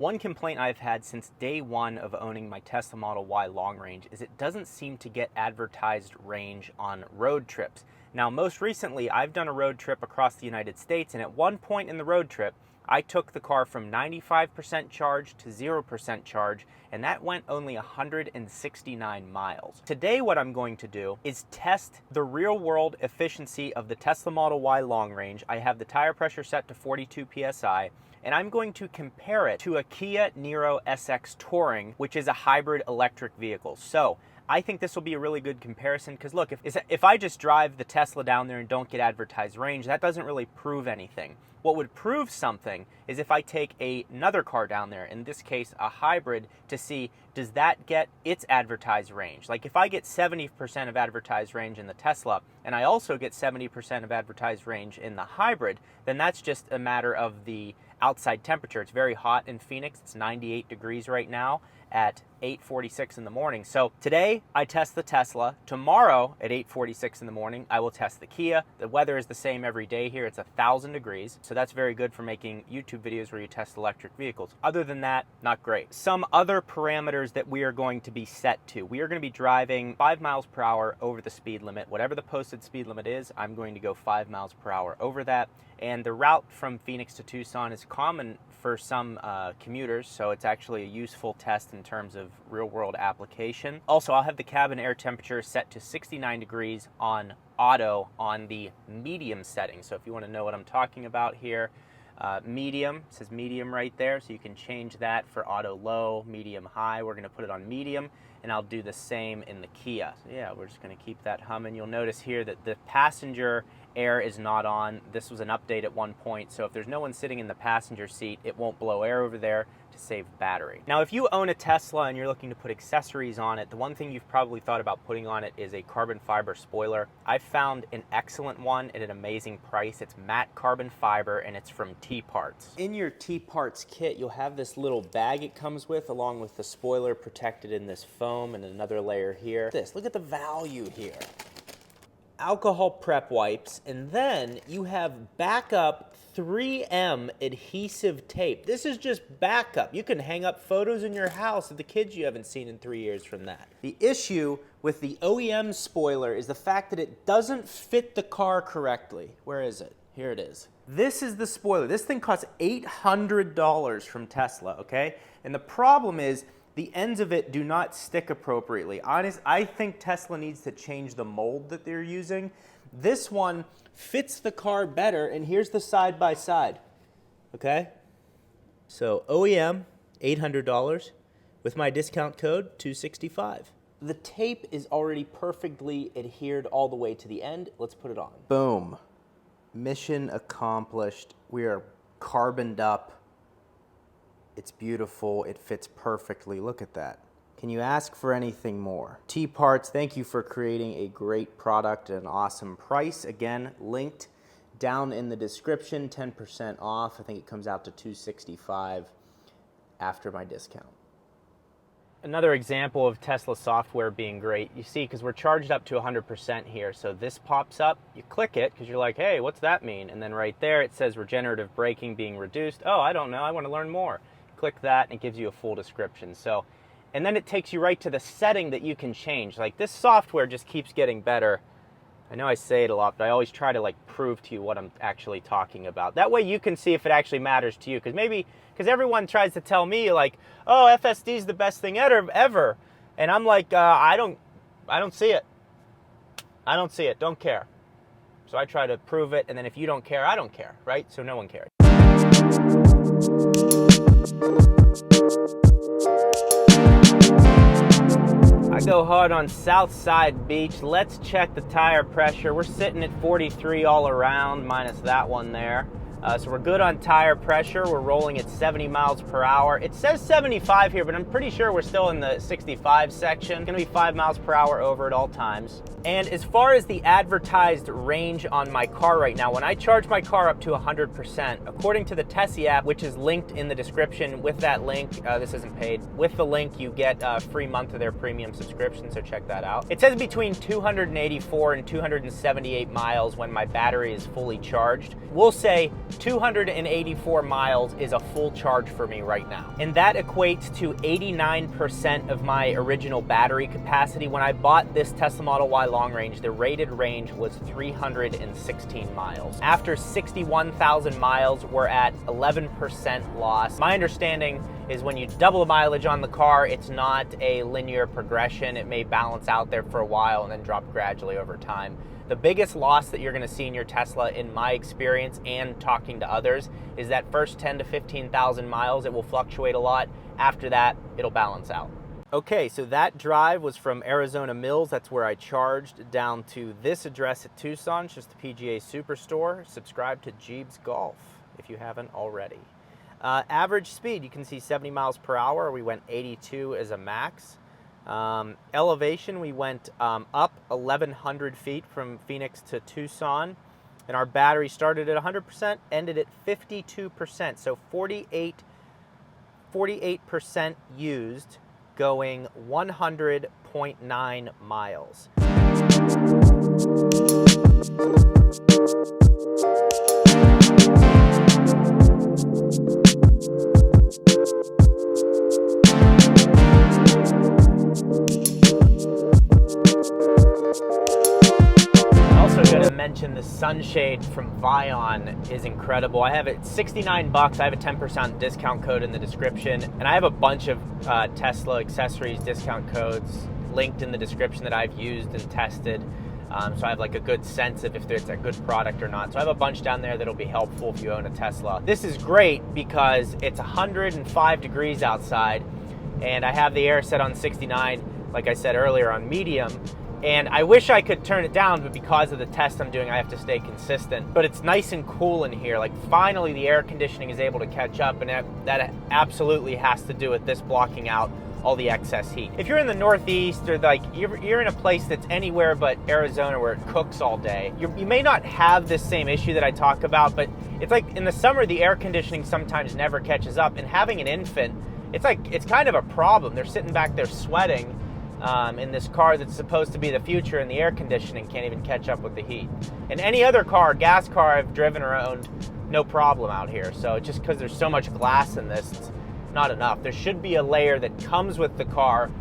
One complaint I've had since day one of owning my Tesla Model Y long range is it doesn't seem to get advertised range on road trips. Now, most recently, I've done a road trip across the United States, and at one point in the road trip, I took the car from 95% charge to 0% charge, and that went only 169 miles. Today, what I'm going to do is test the real-world efficiency of the Tesla Model Y long range. I have the tire pressure set to 42 PSI, and I'm going to compare it to a Kia Niro SX Touring, which is a hybrid electric vehicle. So I think this will be a really good comparison because look, if I just drive the Tesla down there and don't get advertised range, that doesn't really prove anything. What would prove something is if I take another car down there, in this case a hybrid, to see does that get its advertised range. Like if I get 70% of advertised range in the Tesla and I also get 70% of advertised range in the hybrid, then that's just a matter of the outside temperature. It's very hot in Phoenix. It's 98 degrees right now at 8:46 in the morning. So today I test the Tesla. Tomorrow at 8:46 in the morning I will test the Kia. The weather is the same every day here. It's 1,000 degrees. So that's very good for making YouTube videos where you test electric vehicles. Other than that, not great. Some other parameters that we are going to be set to. We are going to be driving 5 miles per hour over the speed limit. Whatever the posted speed limit is, I'm going to go 5 miles per hour over that. And the route from Phoenix to Tucson is common for some commuters, so it's actually a useful test in terms of real-world application. Also, I'll have the cabin air temperature set to 69 degrees on auto on the medium setting. So if you want to know what I'm talking about here, medium, it says medium right there, so you can change that for auto low, medium high. We're going to put it on medium, and I'll do the same in the Kia. So yeah, we're just going to keep that humming. You'll notice here that the passenger air is not on. This was an update at one point, so if there's no one sitting in the passenger seat, it won't blow air over there to save battery. Now, if you own a Tesla and you're looking to put accessories on it, the one thing you've probably thought about putting on it is a carbon fiber spoiler. I've found an excellent one at an amazing price. It's matte carbon fiber, and it's from T-Parts. In your T-Parts kit, you'll have this little bag it comes with, along with the spoiler protected in this foam and another layer here. Look at the value here. Alcohol prep wipes, and then you have backup 3M adhesive tape. This is just backup. You can hang up photos in your house of the kids you haven't seen in 3 years from that. The issue with the OEM spoiler is the fact that it doesn't fit the car correctly. Where is it? Here it is. This is the spoiler. This thing costs $800 from Tesla, okay? And the problem is the ends of it do not stick appropriately. I think Tesla needs to change the mold that they're using. This one fits the car better, and here's the side-by-side, okay? So OEM, $800. With my discount code, $265. The tape is already perfectly adhered all the way to the end. Let's put it on. Boom. Mission accomplished. We are carboned up. It's beautiful, it fits perfectly, look at that. Can you ask for anything more? T-Parts, thank you for creating a great product at an awesome price. Again, linked down in the description, 10% off. I think it comes out to $265 after my discount. Another example of Tesla software being great, you see, because we're charged up to 100% here, so this pops up, you click it, because you're like, hey, what's that mean? And then right there it says regenerative braking being reduced. Oh, I don't know, I want to learn more. Click that and it gives you a full description. So, and then it takes you right to the setting that you can change. Like this software just keeps getting better. I know I say it a lot, but I always try to like prove to you what I'm actually talking about. That way you can see if it actually matters to you. Because everyone tries to tell me like, oh, FSD is the best thing ever. And I'm like, I don't see it. I don't see it, don't care. So I try to prove it, and then if you don't care, I don't care, right? So no one cares. I go hard on Southside Beach. Let's check the tire pressure. We're sitting at 43 all around, minus that one there. So we're good on tire pressure. We're rolling at 70 miles per hour. It says 75 here, but I'm pretty sure we're still in the 65 section. It's gonna be 5 miles per hour over at all times. And as far as the advertised range on my car right now, when I charge my car up to 100%, according to the Tessie app, which is linked in the description, with that link, this isn't paid, with the link you get a free month of their premium subscription, so check that out. It says between 284 and 278 miles when my battery is fully charged. We'll say 284 miles is a full charge for me right now. And that equates to 89% of my original battery capacity. When I bought this Tesla Model Y long range, the rated range was 316 miles. After 61,000 miles, we're at 11% loss. My understanding is when you double the mileage on the car, it's not a linear progression. It may balance out there for a while and then drop gradually over time. The biggest loss that you're going to see in your Tesla, in my experience and talking to others, is that first 10 to 15,000 miles. It will fluctuate a lot. After that, it'll balance out. Okay, so that drive was from Arizona Mills. That's where I charged, down to this address at Tucson, just the PGA Superstore. Subscribe to Gjeebs Golf if you haven't already. Average speed, you can see 70 miles per hour. We went 82 as a max. Elevation, we went up 1,100 feet from Phoenix to Tucson, and our battery started at 100%, ended at 52%, so 48% used, going 100.9 miles. Mention the sunshade from Vion is incredible. I have it $69. I have a 10% discount code in the description, and I have a bunch of Tesla accessories discount codes linked in the description that I've used and tested, so I have like a good sense of if it's a good product or not. So I have a bunch down there that'll be helpful if you own a Tesla. This is great because it's 105 degrees outside, and I have the air set on 69, like I said earlier, on medium. And I wish I could turn it down, but because of the test I'm doing, I have to stay consistent. But it's nice and cool in here. Like, finally the air conditioning is able to catch up, and that absolutely has to do with this blocking out all the excess heat. If you're in the Northeast, or like you're in a place that's anywhere but Arizona where it cooks all day, you may not have this same issue that I talk about, but it's like in the summer the air conditioning sometimes never catches up, and having an infant, it's kind of a problem. They're sitting back there sweating in this car that's supposed to be the future, and the air conditioning can't even catch up with the heat. And any other car, gas car I've driven or owned, no problem out here. So just because there's so much glass in this, it's not enough. There should be a layer that comes with the car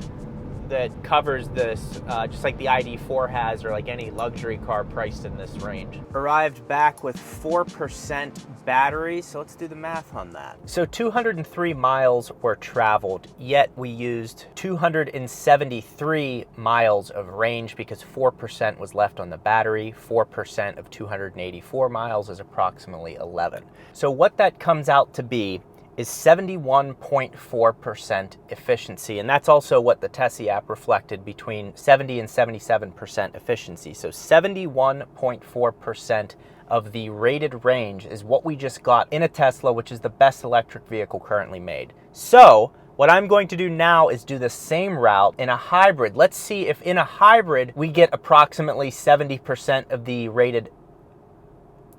that covers this, just like the ID4 has, or like any luxury car priced in this range. Arrived back with 4% battery, so let's do the math on that. So 203 miles were traveled, yet we used 273 miles of range because 4% was left on the battery. 4% of 284 miles is approximately 11. So what that comes out to be is 71.4% efficiency, and that's also what the Tessie app reflected, between 70 and 77% efficiency. So 71.4% of the rated range is what we just got in a Tesla, which is the best electric vehicle currently made. So what I'm going to do now is do the same route in a hybrid. Let's see if in a hybrid we get approximately 70% of the rated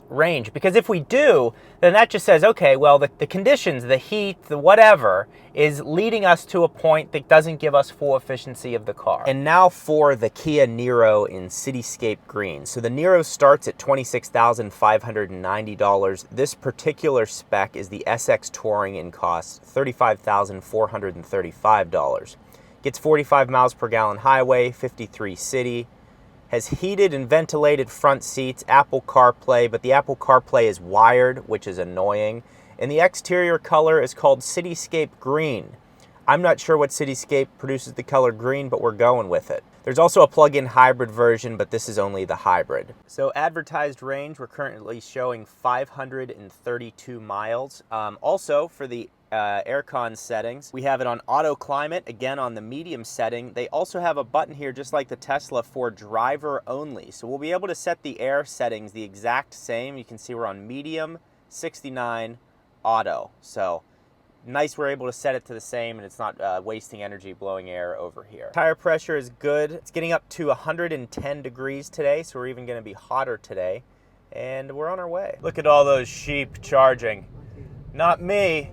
range, because if we do, then that just says, okay, well, the conditions, the heat, the whatever, is leading us to a point that doesn't give us full efficiency of the car. And now for the Kia Niro in Cityscape Green. So the Niro starts at $26,590. This particular spec is the SX Touring and costs $35,435. Gets 45 miles per gallon highway, 53 city. Has heated and ventilated front seats, Apple CarPlay, but the Apple CarPlay is wired, which is annoying. And the exterior color is called Cityscape Green. I'm not sure what Cityscape produces the color green, but we're going with it. There's also a plug-in hybrid version, but this is only the hybrid. So advertised range, we're currently showing 532 miles. Also, for the aircon settings, we have it on auto climate, again on the medium setting. They also have a button here, just like the Tesla, for driver only. So we'll be able to set the air settings the exact same. You can see we're on medium, 69, auto. So nice, we're able to set it to the same, and it's not wasting energy blowing air over here. Tire pressure is good. It's getting up to 110 degrees today, so we're even going to be hotter today. And we're on our way. Look at all those sheep charging. Not me.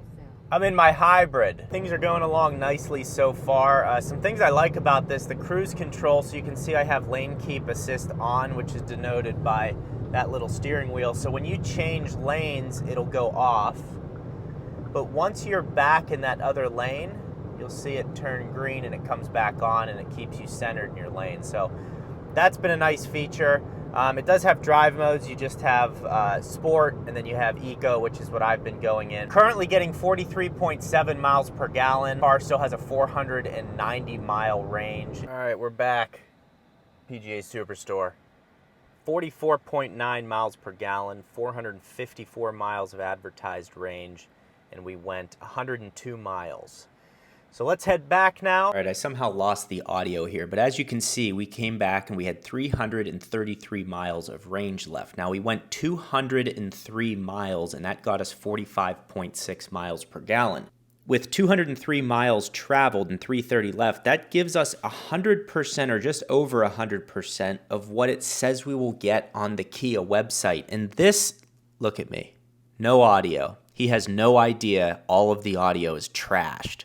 I'm in my hybrid. Things are going along nicely so far. Some things I like about this, the cruise control, so you can see I have lane keep assist on, which is denoted by that little steering wheel. So when you change lanes, it'll go off. But once you're back in that other lane, you'll see it turn green and it comes back on and it keeps you centered in your lane. So that's been a nice feature. It does have drive modes. You just have Sport, and then you have Eco, which is what I've been going in. Currently getting 43.7 miles per gallon. Car still has a 490 mile range. All right, we're back. PGA Superstore. 44.9 miles per gallon, 454 miles of advertised range, and we went 102 miles. So let's head back now. All right, I somehow lost the audio here, but as you can see, we came back and we had 333 miles of range left. Now we went 203 miles, and that got us 45.6 miles per gallon. With 203 miles traveled and 330 left, that gives us 100% or just over 100% of what it says we will get on the Kia website. And this, look at me, no audio. He has no idea all of the audio is trashed.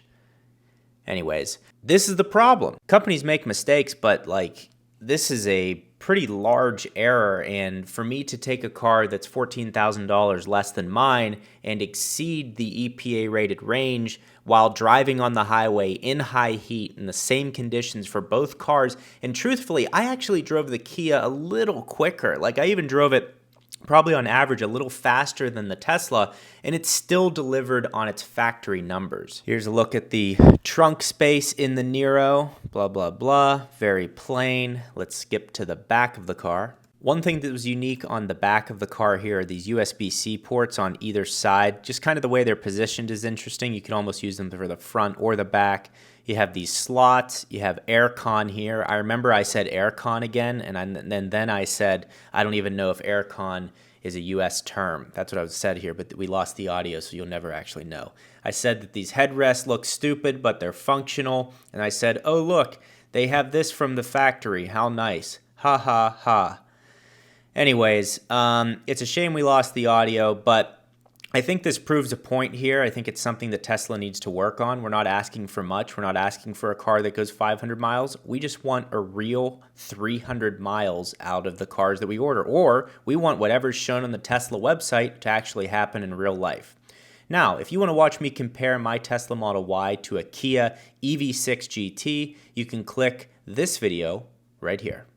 Anyways, this is the problem. Companies make mistakes, but like, this is a pretty large error, and for me to take a car that's $14,000 less than mine and exceed the EPA rated range while driving on the highway in high heat in the same conditions for both cars, and truthfully, I actually drove the Kia a little quicker. Like, I even drove it probably on average a little faster than the Tesla, and it still delivered on its factory numbers. Here's a look at the trunk space in the Niro, blah, blah, blah, very plain. Let's skip to the back of the car. One thing that was unique on the back of the car here are these USB-C ports on either side. Just kind of the way they're positioned is interesting. You can almost use them for the front or the back. You have these slots, you have aircon here. I remember I said aircon again, and then I said, I don't even know if aircon is a US term. That's what I said here, but we lost the audio, so you'll never actually know. I said that these headrests look stupid, but they're functional. And I said, oh, look, they have this from the factory. How nice. Ha, ha, ha. Anyways, it's a shame we lost the audio, but I think this proves a point here. I think it's something that Tesla needs to work on. We're not asking for much. We're not asking for a car that goes 500 miles. We just want a real 300 miles out of the cars that we order. Or we want whatever's shown on the Tesla website to actually happen in real life. Now, if you want to watch me compare my Tesla Model Y to a Kia EV6 GT, you can click this video right here.